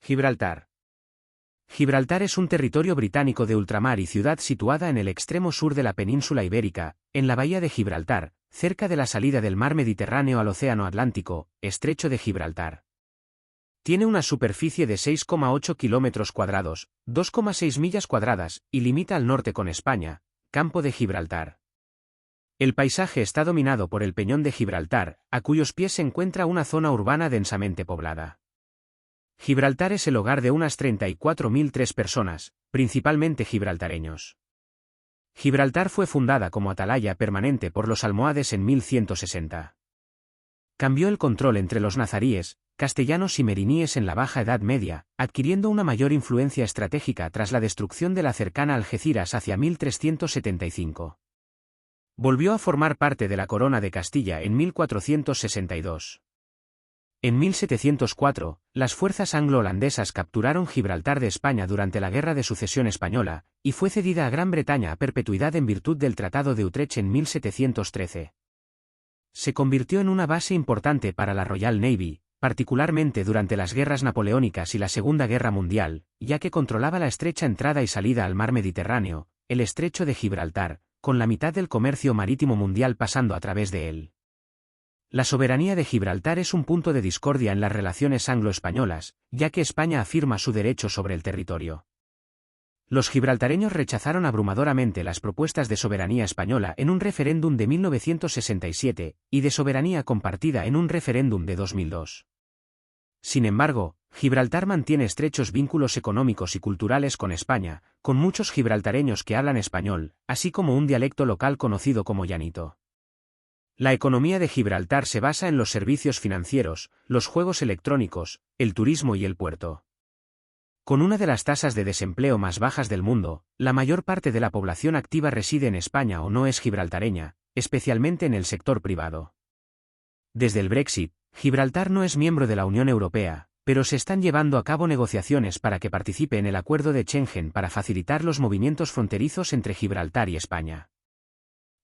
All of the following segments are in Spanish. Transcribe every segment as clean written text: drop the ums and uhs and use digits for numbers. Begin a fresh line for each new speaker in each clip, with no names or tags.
Gibraltar. Gibraltar es un territorio británico de ultramar y ciudad situada en el extremo sur de la península ibérica, en la bahía de Gibraltar, cerca de la salida del mar Mediterráneo al Océano Atlántico, Estrecho de Gibraltar. Tiene una superficie de 6,8 kilómetros cuadrados, 2,6 millas cuadradas, y limita al norte con España, Campo de Gibraltar. El paisaje está dominado por el Peñón de Gibraltar, a cuyos pies se encuentra una zona urbana densamente poblada. Gibraltar es el hogar de unas 34.003 personas, principalmente gibraltareños. Gibraltar fue fundada como atalaya permanente por los almohades en 1160. Cambió el control entre los nazaríes, castellanos y meriníes en la Baja Edad Media, adquiriendo una mayor influencia estratégica tras la destrucción de la cercana Algeciras hacia 1375. Volvió a formar parte de la Corona de Castilla en 1462. En 1704, las fuerzas anglo-holandesas capturaron Gibraltar de España durante la Guerra de Sucesión Española, y fue cedida a Gran Bretaña a perpetuidad en virtud del Tratado de Utrecht en 1713. Se convirtió en una base importante para la Royal Navy, particularmente durante las guerras napoleónicas y la Segunda Guerra Mundial, ya que controlaba la estrecha entrada y salida al mar Mediterráneo, el Estrecho de Gibraltar, con la mitad del comercio marítimo mundial pasando a través de él. La soberanía de Gibraltar es un punto de discordia en las relaciones anglo-españolas, ya que España afirma su derecho sobre el territorio. Los gibraltareños rechazaron abrumadoramente las propuestas de soberanía española en un referéndum de 1967, y de soberanía compartida en un referéndum de 2002. Sin embargo, Gibraltar mantiene estrechos vínculos económicos y culturales con España, con muchos gibraltareños que hablan español, así como un dialecto local conocido como llanito. La economía de Gibraltar se basa en los servicios financieros, los juegos electrónicos, el turismo y el puerto. Con una de las tasas de desempleo más bajas del mundo, la mayor parte de la población activa reside en España o no es gibraltareña, especialmente en el sector privado. Desde el Brexit, Gibraltar no es miembro de la Unión Europea, pero se están llevando a cabo negociaciones para que participe en el Acuerdo de Schengen para facilitar los movimientos fronterizos entre Gibraltar y España.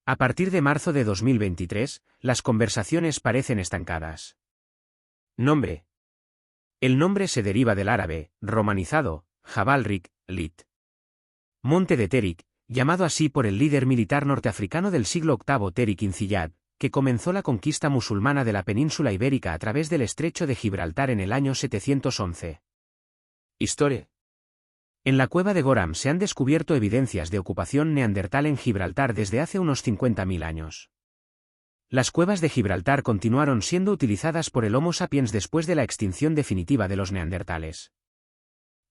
A partir de marzo de 2023, las conversaciones parecen estancadas. Nombre. El nombre se deriva del árabe, romanizado, Jabal Rik, Lit. Monte de Terik, llamado así por el líder militar norteafricano del siglo VIII Terik Inciyad, que comenzó la conquista musulmana de la península ibérica a través del Estrecho de Gibraltar en el año 711. Historia. En la cueva de Goram se han descubierto evidencias de ocupación neandertal en Gibraltar desde hace unos 50.000 años. Las cuevas de Gibraltar continuaron siendo utilizadas por el Homo sapiens después de la extinción definitiva de los neandertales.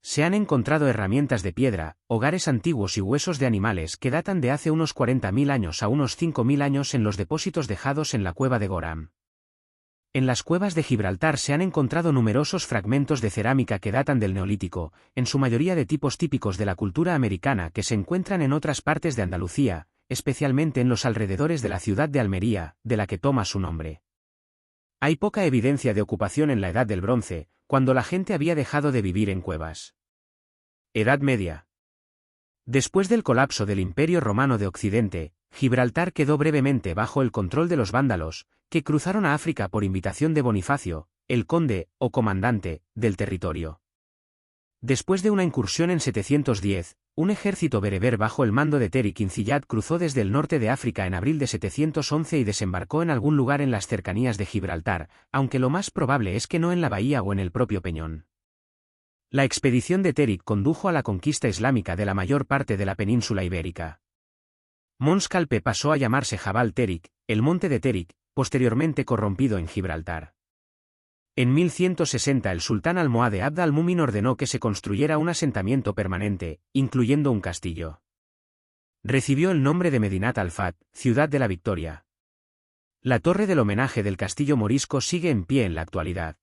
Se han encontrado herramientas de piedra, hogares antiguos y huesos de animales que datan de hace unos 40.000 años a unos 5.000 años en los depósitos dejados en la cueva de Goram. En las cuevas de Gibraltar se han encontrado numerosos fragmentos de cerámica que datan del Neolítico, en su mayoría de tipos típicos de la cultura americana que se encuentran en otras partes de Andalucía, especialmente en los alrededores de la ciudad de Almería, de la que toma su nombre. Hay poca evidencia de ocupación en la Edad del Bronce, cuando la gente había dejado de vivir en cuevas. Edad Media. Después del colapso del Imperio Romano de Occidente, Gibraltar quedó brevemente bajo el control de los vándalos, que cruzaron a África por invitación de Bonifacio, el conde, o comandante, del territorio. Después de una incursión en 710, un ejército bereber bajo el mando de Terik Inciyad cruzó desde el norte de África en abril de 711 y desembarcó en algún lugar en las cercanías de Gibraltar, aunque lo más probable es que no en la bahía o en el propio peñón. La expedición de Terik condujo a la conquista islámica de la mayor parte de la península ibérica. Mons Calpe pasó a llamarse Jabal Terik, el monte de Terik, posteriormente corrompido en Gibraltar. En 1160 el sultán almohade Abd al-Mumin ordenó que se construyera un asentamiento permanente, incluyendo un castillo. Recibió el nombre de Medinat al-Fat, ciudad de la Victoria. La torre del homenaje del castillo morisco sigue en pie en la actualidad.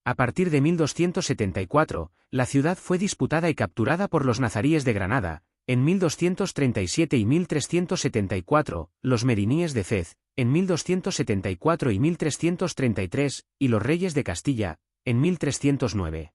A partir de 1274, la ciudad fue disputada y capturada por los nazaríes de Granada, en 1237 y 1374, los meriníes de Fez, en 1274 y 1333, y los reyes de Castilla, en 1309.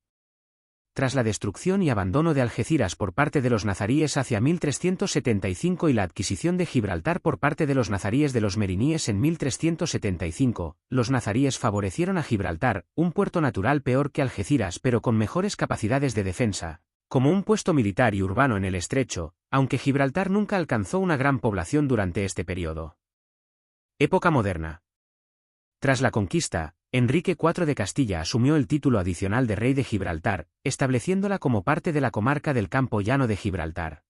tras la destrucción y abandono de Algeciras por parte de los nazaríes hacia 1375 y la adquisición de Gibraltar por parte de los nazaríes de los meriníes en 1375, los nazaríes favorecieron a Gibraltar, un puerto natural peor que Algeciras pero con mejores capacidades de defensa, como un puesto militar y urbano en el estrecho, aunque Gibraltar nunca alcanzó una gran población durante este periodo. Época moderna. Tras la conquista, Enrique IV de Castilla asumió el título adicional de rey de Gibraltar, estableciéndola como parte de la comarca del Campo Llano de Gibraltar.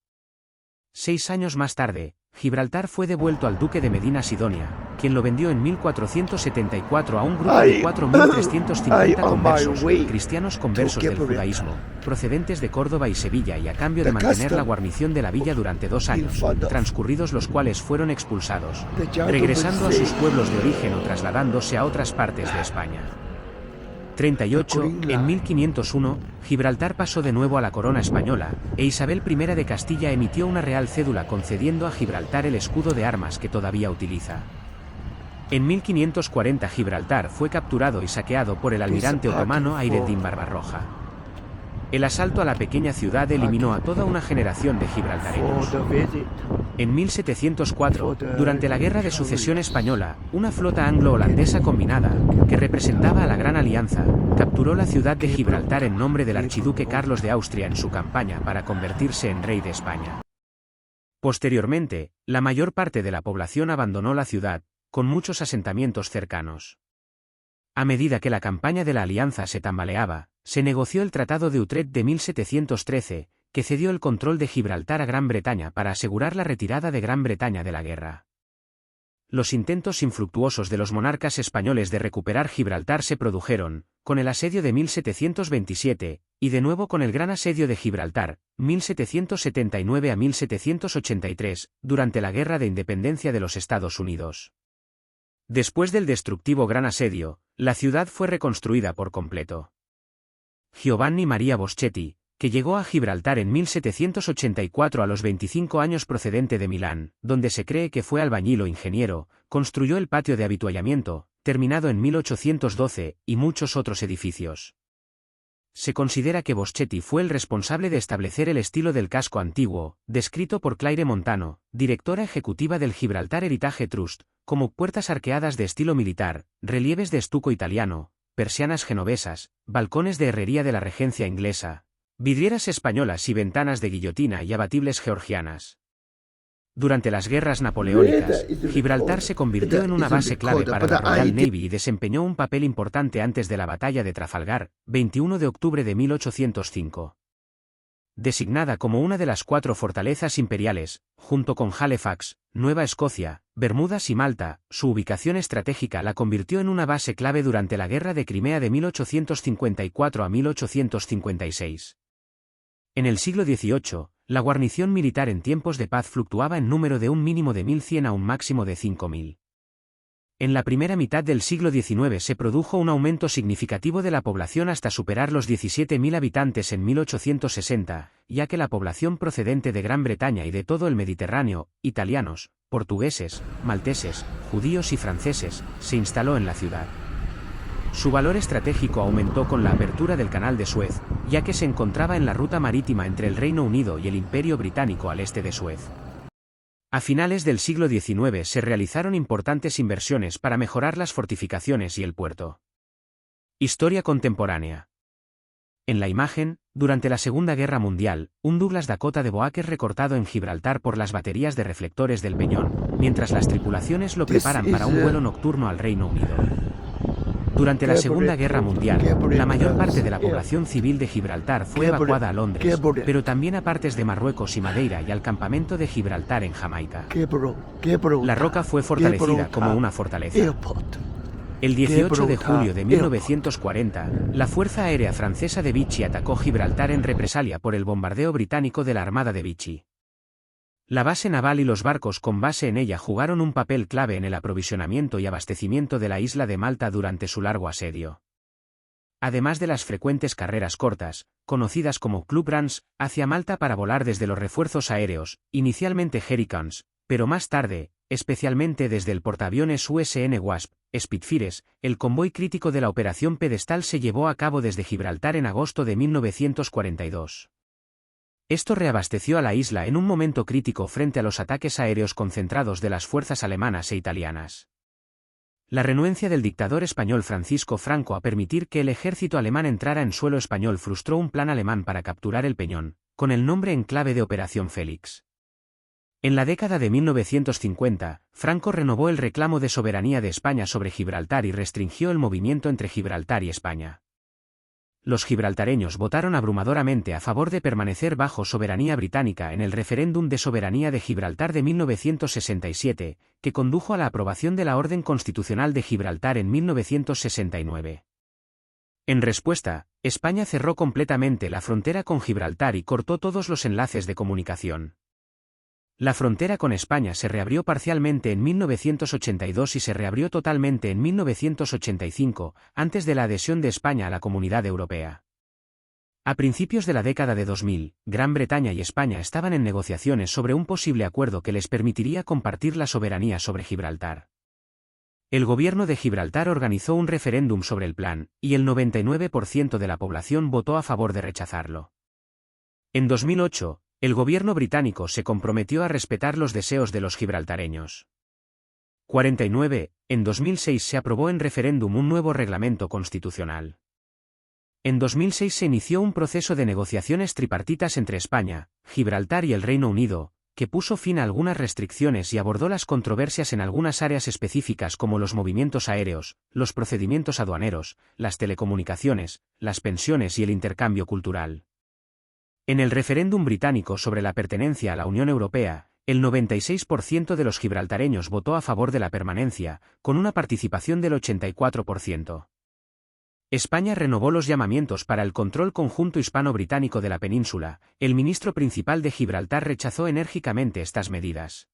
6 años más tarde, Gibraltar fue devuelto al duque de Medina Sidonia, quien lo vendió en 1474 a un grupo de 4.350 conversos, cristianos conversos del judaísmo, procedentes de Córdoba y Sevilla y a cambio de mantener la guarnición de la villa durante 2 años, transcurridos los cuales fueron expulsados, regresando a sus pueblos de origen o trasladándose a otras partes de España. 38. En 1501, Gibraltar pasó de nuevo a la corona española, e Isabel I de Castilla emitió una real cédula concediendo a Gibraltar el escudo de armas que todavía utiliza. En 1540 Gibraltar fue capturado y saqueado por el almirante otomano Hayreddin Barbarroja. El asalto a la pequeña ciudad eliminó a toda una generación de gibraltareños. En 1704, durante la Guerra de Sucesión Española, una flota anglo-holandesa combinada, que representaba a la Gran Alianza, capturó la ciudad de Gibraltar en nombre del archiduque Carlos de Austria en su campaña para convertirse en rey de España. Posteriormente, la mayor parte de la población abandonó la ciudad, con muchos asentamientos cercanos. A medida que la campaña de la Alianza se tambaleaba, se negoció el Tratado de Utrecht de 1713, que cedió el control de Gibraltar a Gran Bretaña para asegurar la retirada de Gran Bretaña de la guerra. Los intentos infructuosos de los monarcas españoles de recuperar Gibraltar se produjeron, con el asedio de 1727, y de nuevo con el Gran Asedio de Gibraltar, 1779 a 1783, durante la Guerra de Independencia de los Estados Unidos. Después del destructivo Gran Asedio, la ciudad fue reconstruida por completo. Giovanni Maria Boschetti, que llegó a Gibraltar en 1784 a los 25 años procedente de Milán, donde se cree que fue albañil o ingeniero, construyó el patio de avituallamiento, terminado en 1812, y muchos otros edificios. Se considera que Boschetti fue el responsable de establecer el estilo del casco antiguo, descrito por Claire Montano, directora ejecutiva del Gibraltar Heritage Trust, como puertas arqueadas de estilo militar, relieves de estuco italiano, persianas genovesas, balcones de herrería de la regencia inglesa, vidrieras españolas y ventanas de guillotina y abatibles georgianas. Durante las guerras napoleónicas, Gibraltar se convirtió en una base clave para la Royal Navy y desempeñó un papel importante antes de la batalla de Trafalgar, 21 de octubre de 1805. Designada como una de las 4 fortalezas imperiales, junto con Halifax, Nueva Escocia, Bermudas y Malta, su ubicación estratégica la convirtió en una base clave durante la Guerra de Crimea de 1854 a 1856. En el siglo XVIII, la guarnición militar en tiempos de paz fluctuaba en número de un mínimo de 1.100 a un máximo de 5.000. En la primera mitad del siglo XIX se produjo un aumento significativo de la población hasta superar los 17.000 habitantes en 1860, ya que la población procedente de Gran Bretaña y de todo el Mediterráneo, italianos, portugueses, malteses, judíos y franceses, se instaló en la ciudad. Su valor estratégico aumentó con la apertura del Canal de Suez, ya que se encontraba en la ruta marítima entre el Reino Unido y el Imperio Británico al este de Suez. A finales del siglo XIX se realizaron importantes inversiones para mejorar las fortificaciones y el puerto. Historia contemporánea. En la imagen, durante la Segunda Guerra Mundial, un Douglas Dakota de Boak es recortado en Gibraltar por las baterías de reflectores del Peñón, mientras las tripulaciones lo preparan para un vuelo nocturno al Reino Unido. Durante la Segunda Guerra Mundial, la mayor parte de la población civil de Gibraltar fue evacuada a Londres, pero también a partes de Marruecos y Madeira y al campamento de Gibraltar en Jamaica. La Roca fue fortalecida como una fortaleza. El 18 de julio de 1940, la Fuerza Aérea Francesa de Vichy atacó Gibraltar en represalia por el bombardeo británico de la Armada de Vichy. La base naval y los barcos con base en ella jugaron un papel clave en el aprovisionamiento y abastecimiento de la isla de Malta durante su largo asedio. Además de las frecuentes carreras cortas, conocidas como Club Runs, hacia Malta para volar desde los refuerzos aéreos, inicialmente Hurricanes, pero más tarde, especialmente desde el portaaviones USN Wasp, Spitfires, el convoy crítico de la Operación Pedestal se llevó a cabo desde Gibraltar en agosto de 1942. Esto reabasteció a la isla en un momento crítico frente a los ataques aéreos concentrados de las fuerzas alemanas e italianas. La renuencia del dictador español Francisco Franco a permitir que el ejército alemán entrara en suelo español frustró un plan alemán para capturar el Peñón, con el nombre en clave de Operación Félix. En la década de 1950, Franco renovó el reclamo de soberanía de España sobre Gibraltar y restringió el movimiento entre Gibraltar y España. Los gibraltareños votaron abrumadoramente a favor de permanecer bajo soberanía británica en el referéndum de soberanía de Gibraltar de 1967, que condujo a la aprobación de la Orden Constitucional de Gibraltar en 1969. En respuesta, España cerró completamente la frontera con Gibraltar y cortó todos los enlaces de comunicación. La frontera con España se reabrió parcialmente en 1982 y se reabrió totalmente en 1985, antes de la adhesión de España a la Comunidad Europea. A principios de la década de 2000, Gran Bretaña y España estaban en negociaciones sobre un posible acuerdo que les permitiría compartir la soberanía sobre Gibraltar. El gobierno de Gibraltar organizó un referéndum sobre el plan, y el 99% de la población votó a favor de rechazarlo. En 2008, el gobierno británico se comprometió a respetar los deseos de los gibraltareños. 49. En 2006 se aprobó en referéndum un nuevo reglamento constitucional. En 2006 se inició un proceso de negociaciones tripartitas entre España, Gibraltar y el Reino Unido, que puso fin a algunas restricciones y abordó las controversias en algunas áreas específicas como los movimientos aéreos, los procedimientos aduaneros, las telecomunicaciones, las pensiones y el intercambio cultural. En el referéndum británico sobre la pertenencia a la Unión Europea, el 96% de los gibraltareños votó a favor de la permanencia, con una participación del 84%. España renovó los llamamientos para el control conjunto hispano-británico de la península. El ministro principal de Gibraltar rechazó enérgicamente estas medidas.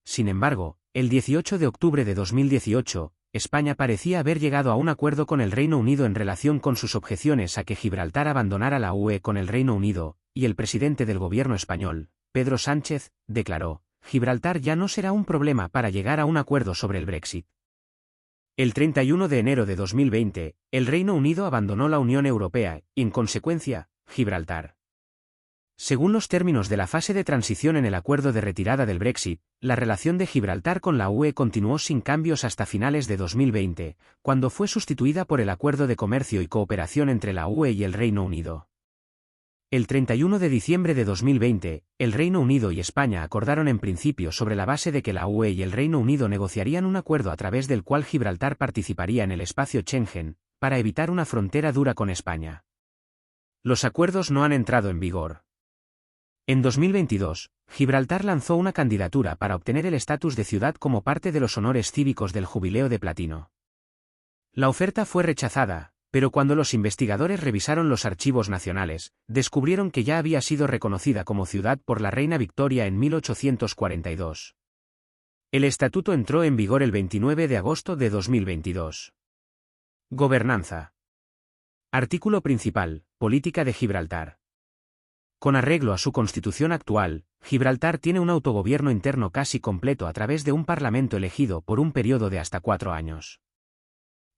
Sin embargo, el 18 de octubre de 2018, España parecía haber llegado a un acuerdo con el Reino Unido en relación con sus objeciones a que Gibraltar abandonara la UE con el Reino Unido, y el presidente del gobierno español, Pedro Sánchez, declaró: Gibraltar ya no será un problema para llegar a un acuerdo sobre el Brexit. El 31 de enero de 2020, el Reino Unido abandonó la Unión Europea, y en consecuencia, Gibraltar. Según los términos de la fase de transición en el acuerdo de retirada del Brexit, la relación de Gibraltar con la UE continuó sin cambios hasta finales de 2020, cuando fue sustituida por el Acuerdo de Comercio y Cooperación entre la UE y el Reino Unido. El 31 de diciembre de 2020, el Reino Unido y España acordaron en principio sobre la base de que la UE y el Reino Unido negociarían un acuerdo a través del cual Gibraltar participaría en el espacio Schengen, para evitar una frontera dura con España. Los acuerdos no han entrado en vigor. En 2022, Gibraltar lanzó una candidatura para obtener el estatus de ciudad como parte de los honores cívicos del Jubileo de Platino. La oferta fue rechazada, pero cuando los investigadores revisaron los archivos nacionales, descubrieron que ya había sido reconocida como ciudad por la reina Victoria en 1842. El estatuto entró en vigor el 29 de agosto de 2022. Gobernanza. Artículo principal: Política de Gibraltar. Con arreglo a su constitución actual, Gibraltar tiene un autogobierno interno casi completo a través de un parlamento elegido por un periodo de hasta 4 años.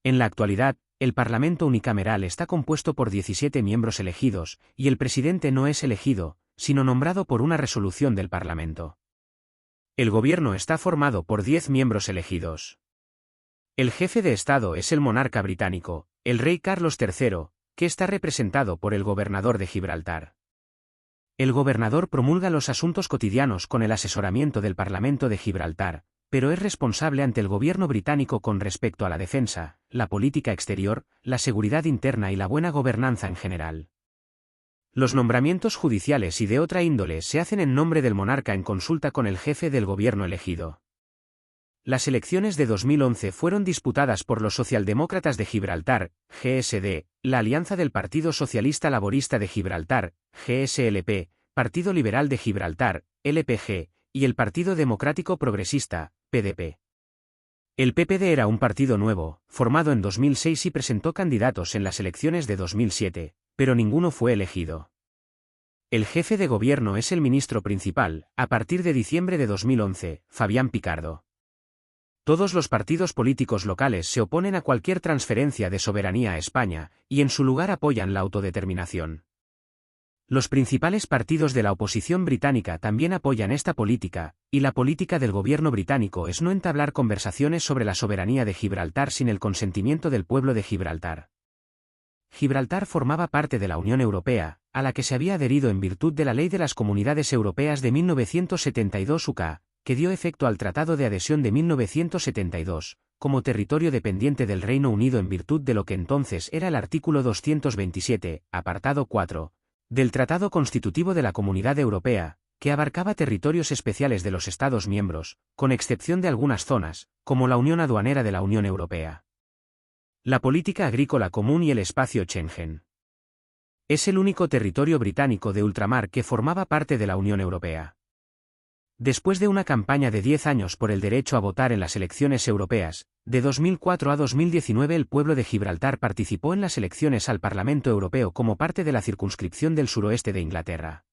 En la actualidad, el parlamento unicameral está compuesto por 17 miembros elegidos, y el presidente no es elegido, sino nombrado por una resolución del parlamento. El gobierno está formado por 10 miembros elegidos. El jefe de Estado es el monarca británico, el rey Carlos III, que está representado por el gobernador de Gibraltar. El gobernador promulga los asuntos cotidianos con el asesoramiento del Parlamento de Gibraltar, pero es responsable ante el gobierno británico con respecto a la defensa, la política exterior, la seguridad interna y la buena gobernanza en general. Los nombramientos judiciales y de otra índole se hacen en nombre del monarca en consulta con el jefe del gobierno elegido. Las elecciones de 2011 fueron disputadas por los socialdemócratas de Gibraltar, GSD, la Alianza del Partido Socialista Laborista de Gibraltar, GSLP, Partido Liberal de Gibraltar, LPG, y el Partido Democrático Progresista, PDP. El PPD era un partido nuevo, formado en 2006 y presentó candidatos en las elecciones de 2007, pero ninguno fue elegido. El jefe de gobierno es el ministro principal, a partir de diciembre de 2011, Fabián Picardo. Todos los partidos políticos locales se oponen a cualquier transferencia de soberanía a España, y en su lugar apoyan la autodeterminación. Los principales partidos de la oposición británica también apoyan esta política, y la política del gobierno británico es no entablar conversaciones sobre la soberanía de Gibraltar sin el consentimiento del pueblo de Gibraltar. Gibraltar formaba parte de la Unión Europea, a la que se había adherido en virtud de la Ley de las Comunidades Europeas de 1972 UK, que dio efecto al Tratado de Adhesión de 1972, como territorio dependiente del Reino Unido en virtud de lo que entonces era el artículo 227, apartado 4, del Tratado Constitutivo de la Comunidad Europea, que abarcaba territorios especiales de los Estados miembros, con excepción de algunas zonas, como la Unión Aduanera de la Unión Europea. La política agrícola común y el espacio Schengen. Es el único territorio británico de ultramar que formaba parte de la Unión Europea. Después de una campaña de 10 años por el derecho a votar en las elecciones europeas, de 2004 a 2019 el pueblo de Gibraltar participó en las elecciones al Parlamento Europeo como parte de la circunscripción del suroeste de Inglaterra.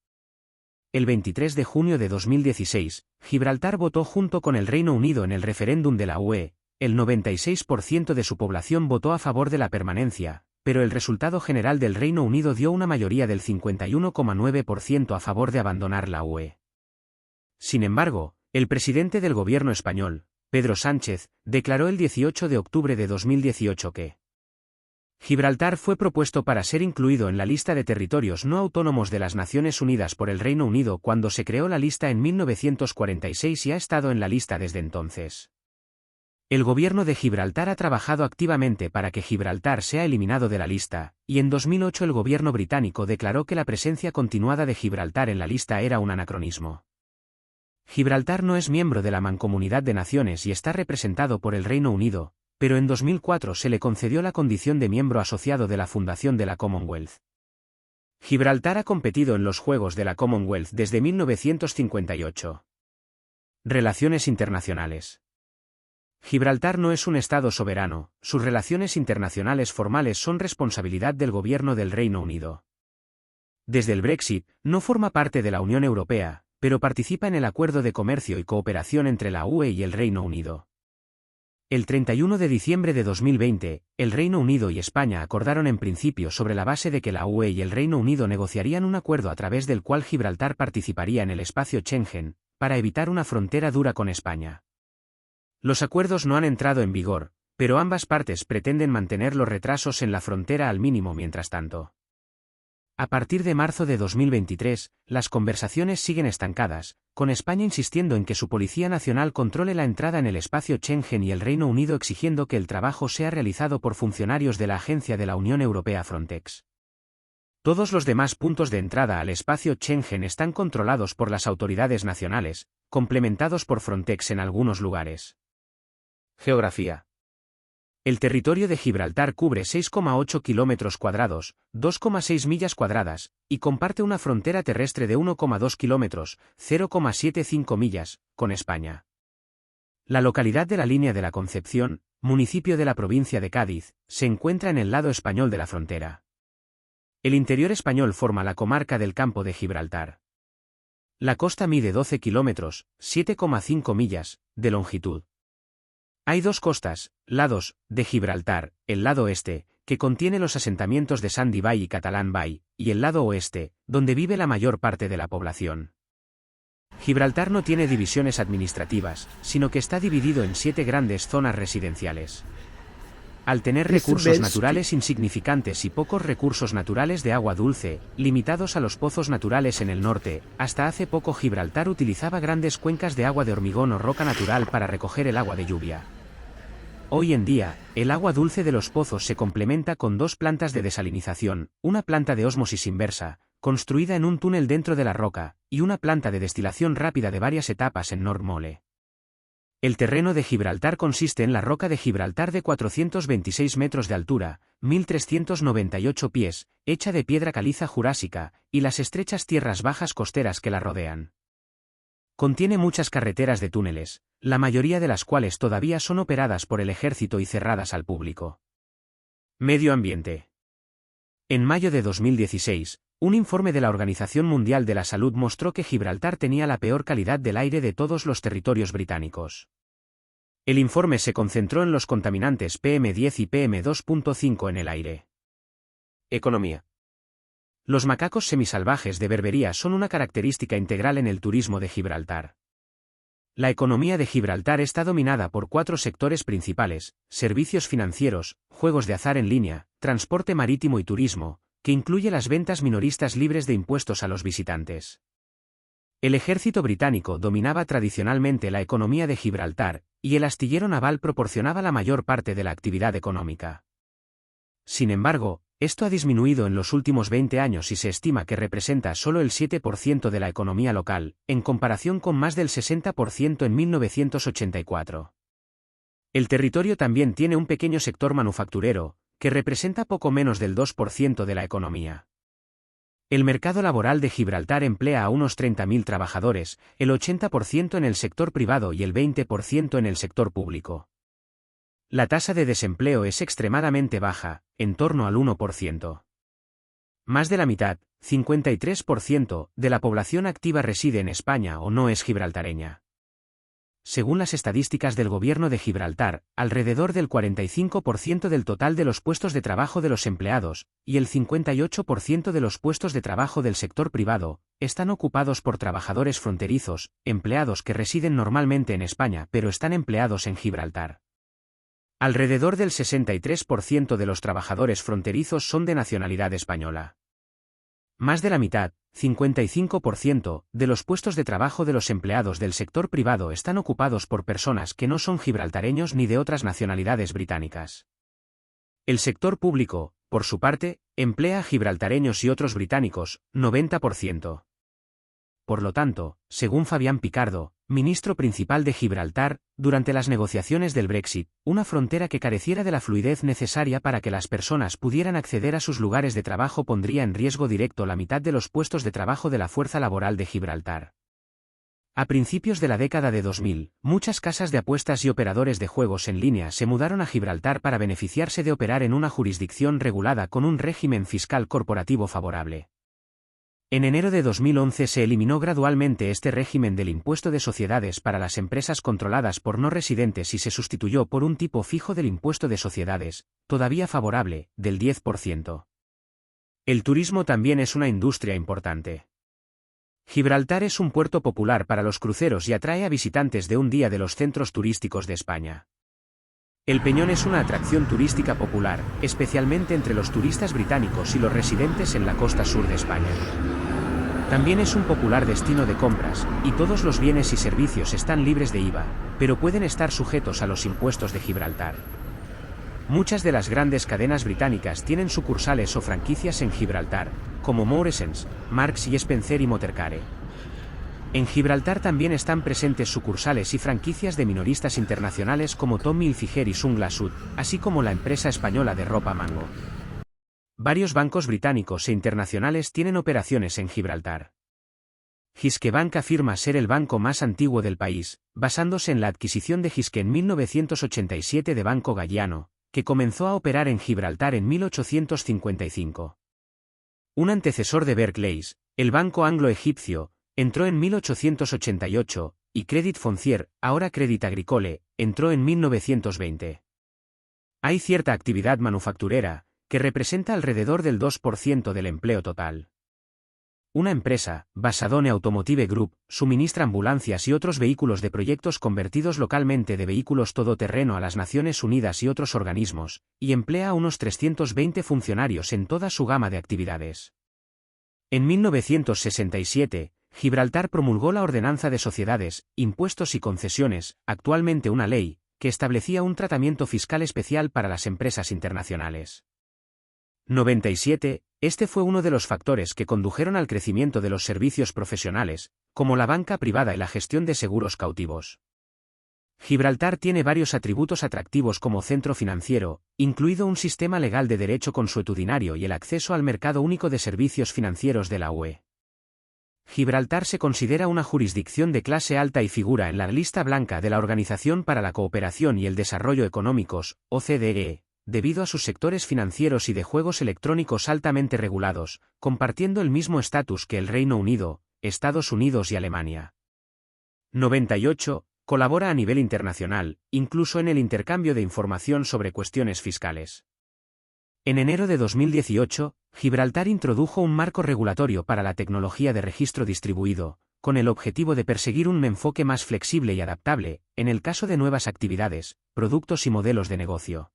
El 23 de junio de 2016, Gibraltar votó junto con el Reino Unido en el referéndum de la UE, el 96% de su población votó a favor de la permanencia, pero el resultado general del Reino Unido dio una mayoría del 51,9% a favor de abandonar la UE. Sin embargo, el presidente del gobierno español, Pedro Sánchez, declaró el 18 de octubre de 2018 que Gibraltar fue propuesto para ser incluido en la lista de territorios no autónomos de las Naciones Unidas por el Reino Unido cuando se creó la lista en 1946 y ha estado en la lista desde entonces. El gobierno de Gibraltar ha trabajado activamente para que Gibraltar sea eliminado de la lista, y en 2008 el gobierno británico declaró que la presencia continuada de Gibraltar en la lista era un anacronismo. Gibraltar no es miembro de la Mancomunidad de Naciones y está representado por el Reino Unido, pero en 2004 se le concedió la condición de miembro asociado de la Fundación de la Commonwealth. Gibraltar ha competido en los Juegos de la Commonwealth desde 1958. Relaciones internacionales. Gibraltar no es un Estado soberano, sus relaciones internacionales formales son responsabilidad del gobierno del Reino Unido. Desde el Brexit, no forma parte de la Unión Europea, pero participa en el Acuerdo de Comercio y Cooperación entre la UE y el Reino Unido. El 31 de diciembre de 2020, el Reino Unido y España acordaron en principio sobre la base de que la UE y el Reino Unido negociarían un acuerdo a través del cual Gibraltar participaría en el espacio Schengen, para evitar una frontera dura con España. Los acuerdos no han entrado en vigor, pero ambas partes pretenden mantener los retrasos en la frontera al mínimo mientras tanto. A partir de marzo de 2023, las conversaciones siguen estancadas, con España insistiendo en que su Policía Nacional controle la entrada en el espacio Schengen y el Reino Unido exigiendo que el trabajo sea realizado por funcionarios de la Agencia de la Unión Europea Frontex. Todos los demás puntos de entrada al espacio Schengen están controlados por las autoridades nacionales, complementados por Frontex en algunos lugares. Geografía. El territorio de Gibraltar cubre 6,8 kilómetros cuadrados, 2,6 millas cuadradas, y comparte una frontera terrestre de 1,2 kilómetros, 0,75 millas, con España. La localidad de la Línea de la Concepción, municipio de la provincia de Cádiz, se encuentra en el lado español de la frontera. El interior español forma la comarca del Campo de Gibraltar. La costa mide 12 kilómetros, 7,5 millas, de longitud. Hay dos costas, lados, de Gibraltar, el lado este, que contiene los asentamientos de Sandy Bay y Catalan Bay, y el lado oeste, donde vive la mayor parte de la población. Gibraltar no tiene divisiones administrativas, sino que está dividido en 7 grandes zonas residenciales. Al tener recursos naturales insignificantes y pocos recursos naturales de agua dulce, limitados a los pozos naturales en el norte, hasta hace poco Gibraltar utilizaba grandes cuencas de agua de hormigón o roca natural para recoger el agua de lluvia. Hoy en día, el agua dulce de los pozos se complementa con 2 plantas de desalinización, una planta de ósmosis inversa, construida en un túnel dentro de la roca, y una planta de destilación rápida de varias etapas en North Mole. El terreno de Gibraltar consiste en la roca de Gibraltar de 426 metros de altura, 1.398 pies, hecha de piedra caliza jurásica, y las estrechas tierras bajas costeras que la rodean. Contiene muchas carreteras de túneles, la mayoría de las cuales todavía son operadas por el ejército y cerradas al público. Medio ambiente. En mayo de 2016, un informe de la Organización Mundial de la Salud mostró que Gibraltar tenía la peor calidad del aire de todos los territorios británicos. El informe se concentró en los contaminantes PM10 y PM2.5 en el aire. Economía. Los macacos semisalvajes de Berbería son una característica integral en el turismo de Gibraltar. La economía de Gibraltar está dominada por 4 sectores principales: servicios financieros, juegos de azar en línea, transporte marítimo y turismo, que incluye las ventas minoristas libres de impuestos a los visitantes. El ejército británico dominaba tradicionalmente la economía de Gibraltar, y el astillero naval proporcionaba la mayor parte de la actividad económica. Sin embargo, esto ha disminuido en los últimos 20 años y se estima que representa solo el 7% de la economía local, en comparación con más del 60% en 1984. El territorio también tiene un pequeño sector manufacturero, que representa poco menos del 2% de la economía. El mercado laboral de Gibraltar emplea a unos 30.000 trabajadores, el 80% en el sector privado y el 20% en el sector público. La tasa de desempleo es extremadamente baja, en torno al 1%. Más de la mitad, 53%, de la población activa reside en España o no es gibraltareña. Según las estadísticas del gobierno de Gibraltar, alrededor del 45% del total de los puestos de trabajo de los empleados, y el 58% de los puestos de trabajo del sector privado, están ocupados por trabajadores fronterizos, empleados que residen normalmente en España pero están empleados en Gibraltar. Alrededor del 63% de los trabajadores fronterizos son de nacionalidad española. Más de la mitad, 55%, de los puestos de trabajo de los empleados del sector privado están ocupados por personas que no son gibraltareños ni de otras nacionalidades británicas. El sector público, por su parte, emplea a gibraltareños y otros británicos, 90%. Por lo tanto, según Fabián Picardo, ministro principal de Gibraltar, durante las negociaciones del Brexit, una frontera que careciera de la fluidez necesaria para que las personas pudieran acceder a sus lugares de trabajo pondría en riesgo directo la mitad de los puestos de trabajo de la fuerza laboral de Gibraltar. A principios de la década de 2000, muchas casas de apuestas y operadores de juegos en línea se mudaron a Gibraltar para beneficiarse de operar en una jurisdicción regulada con un régimen fiscal corporativo favorable. En enero de 2011 se eliminó gradualmente este régimen del impuesto de sociedades para las empresas controladas por no residentes y se sustituyó por un tipo fijo del impuesto de sociedades, todavía favorable, del 10%. El turismo también es una industria importante. Gibraltar es un puerto popular para los cruceros y atrae a visitantes de un día de los centros turísticos de España. El Peñón es una atracción turística popular, especialmente entre los turistas británicos y los residentes en la costa sur de España. También es un popular destino de compras, y todos los bienes y servicios están libres de IVA, pero pueden estar sujetos a los impuestos de Gibraltar. Muchas de las grandes cadenas británicas tienen sucursales o franquicias en Gibraltar, como Morrisons, Marks y Spencer y Motorcare. En Gibraltar también están presentes sucursales y franquicias de minoristas internacionales como Tommy Hilfiger y Sunglass Hut, así como la empresa española de ropa Mango. Varios bancos británicos e internacionales tienen operaciones en Gibraltar. Bank afirma ser el banco más antiguo del país, basándose en la adquisición de Gisque en 1987 de Banco Galliano, que comenzó a operar en Gibraltar en 1855. Un antecesor de Barclays, el Banco Anglo-Egipcio, entró en 1888, y Credit Foncier, ahora Crédit Agricole, entró en 1920. Hay cierta actividad manufacturera, que representa alrededor del 2% del empleo total. Una empresa, Basadone Automotive Group, suministra ambulancias y otros vehículos de proyectos convertidos localmente de vehículos todoterreno a las Naciones Unidas y otros organismos, y emplea a unos 320 funcionarios en toda su gama de actividades. En 1967, Gibraltar promulgó la Ordenanza de Sociedades, Impuestos y Concesiones, actualmente una ley, que establecía un tratamiento fiscal especial para las empresas internacionales. 97. Este fue uno de los factores que condujeron al crecimiento de los servicios profesionales, como la banca privada y la gestión de seguros cautivos. Gibraltar tiene varios atributos atractivos como centro financiero, incluido un sistema legal de derecho consuetudinario y el acceso al mercado único de servicios financieros de la UE. Gibraltar se considera una jurisdicción de clase alta y figura en la lista blanca de la Organización para la Cooperación y el Desarrollo Económicos, OCDE, debido a sus sectores financieros y de juegos electrónicos altamente regulados, compartiendo el mismo estatus que el Reino Unido, Estados Unidos y Alemania. 98. Colabora a nivel internacional, incluso en el intercambio de información sobre cuestiones fiscales. En enero de 2018, Gibraltar introdujo un marco regulatorio para la tecnología de registro distribuido, con el objetivo de perseguir un enfoque más flexible y adaptable, en el caso de nuevas actividades, productos y modelos de negocio.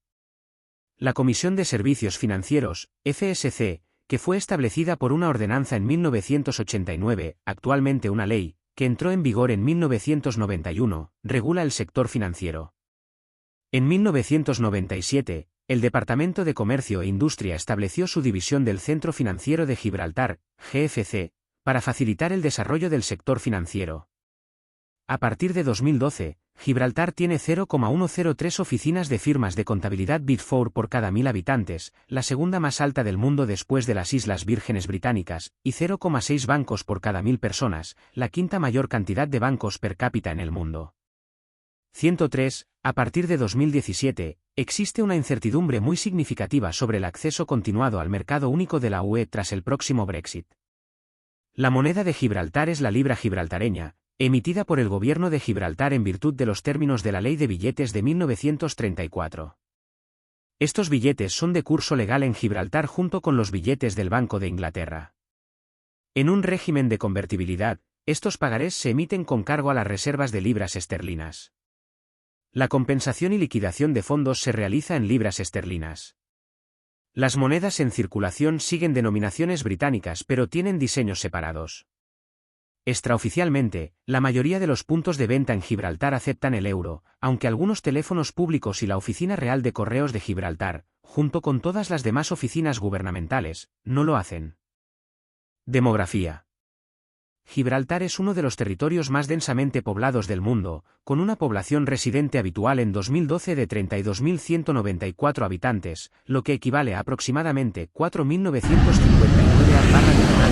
La Comisión de Servicios Financieros, FSC, que fue establecida por una ordenanza en 1989, actualmente una ley, que entró en vigor en 1991, regula el sector financiero. En 1997, el Departamento de Comercio e Industria estableció su división del Centro Financiero de Gibraltar, GFC, para facilitar el desarrollo del sector financiero. A partir de 2012, Gibraltar tiene 0,103 oficinas de firmas de contabilidad Big Four por cada 1000 habitantes, la segunda más alta del mundo después de las Islas Vírgenes Británicas, y 0,6 bancos por cada 1000 personas, la quinta mayor cantidad de bancos per cápita en el mundo. 103. A partir de 2017, existe una incertidumbre muy significativa sobre el acceso continuado al mercado único de la UE tras el próximo Brexit. La moneda de Gibraltar es la libra gibraltareña, emitida por el Gobierno de Gibraltar en virtud de los términos de la Ley de Billetes de 1934. Estos billetes son de curso legal en Gibraltar junto con los billetes del Banco de Inglaterra. En un régimen de convertibilidad, estos pagarés se emiten con cargo a las reservas de libras esterlinas. La compensación y liquidación de fondos se realiza en libras esterlinas. Las monedas en circulación siguen denominaciones británicas pero tienen diseños separados. Extraoficialmente, la mayoría de los puntos de venta en Gibraltar aceptan el euro, aunque algunos teléfonos públicos y la Oficina Real de Correos de Gibraltar, junto con todas las demás oficinas gubernamentales, no lo hacen. Demografía. Gibraltar es uno de los territorios más densamente poblados del mundo, con una población residente habitual en 2012 de 32.194 habitantes, lo que equivale a aproximadamente 4.959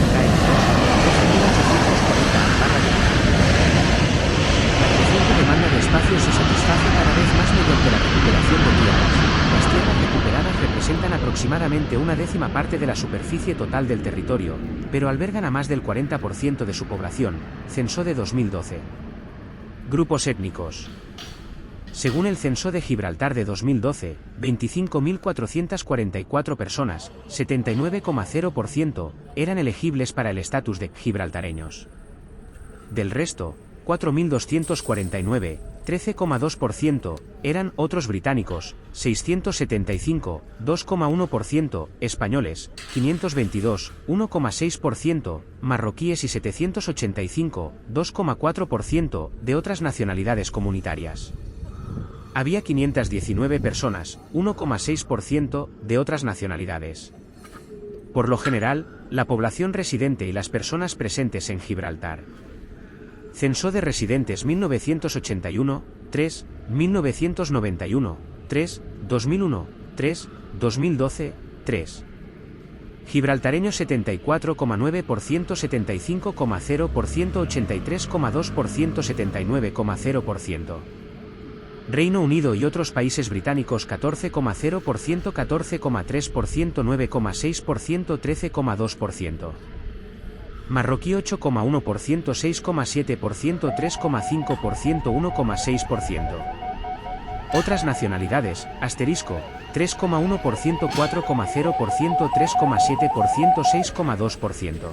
La creciente demanda de espacios se satisface cada vez más mediante la recuperación de tierras. Las tierras recuperadas representan aproximadamente una décima parte de la superficie total del territorio, pero albergan a más del 40% de su población, censo de 2012. Grupos étnicos. Según el censo de Gibraltar de 2012, 25.444 personas, 79,0%, eran elegibles para el estatus de gibraltareños. Del resto, 4.249, 13,2%, eran otros británicos, 675, 2,1%, españoles, 522, 1,6%, marroquíes y 785, 2,4%, de otras nacionalidades comunitarias. Había 519 personas, 1,6%, de otras nacionalidades. Por lo general, la población residente y las personas presentes en Gibraltar. Censo de residentes 1981, 3, 1991, 3, 2001, 3, 2012, 3. Gibraltareños 74,9%, 75,0%, 83,2%, 79,0%. Reino Unido y otros países británicos 14,0%, 14,3%, 9,6%, 13,2%. Marroquí 8,1%, 6,7%, 3,5%, 1,6%. Otras nacionalidades, asterisco, 3,1%, 4,0%, 3,7%, 6,2%.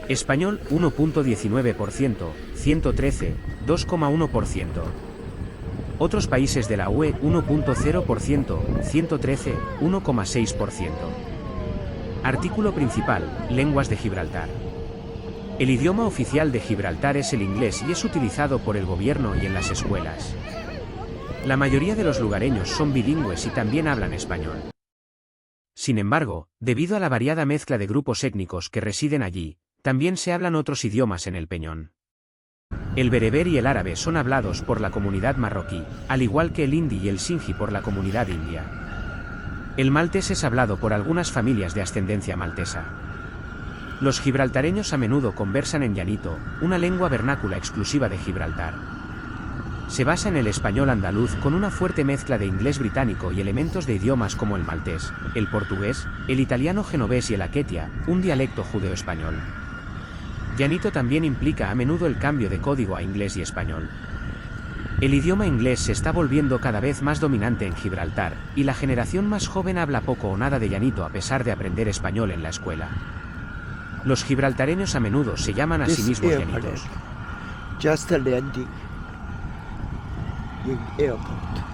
Español 1,19%, 113, 2,1%. Otros países de la UE 1,0%, 113, 1,6%. Artículo principal, lenguas de Gibraltar. El idioma oficial de Gibraltar es el inglés y es utilizado por el gobierno y en las escuelas. La mayoría de los lugareños son bilingües y también hablan español. Sin embargo, debido a la variada mezcla de grupos étnicos que residen allí, también se hablan otros idiomas en el peñón. El bereber y el árabe son hablados por la comunidad marroquí, al igual que el hindi y el sindhi por la comunidad india. El maltés es hablado por algunas familias de ascendencia maltesa. Los gibraltareños a menudo conversan en llanito, una lengua vernácula exclusiva de Gibraltar. Se basa en el español andaluz con una fuerte mezcla de inglés británico y elementos de idiomas como el maltés, el portugués, el italiano genovés y el aketia, un dialecto judeo-español. Llanito también implica a menudo el cambio de código a inglés y español. El idioma inglés se está volviendo cada vez más dominante en Gibraltar, y la generación más joven habla poco o nada de llanito a pesar de aprender español en la escuela. Los gibraltareños a menudo se llaman a sí mismos llanitos.
Just a landing in airport.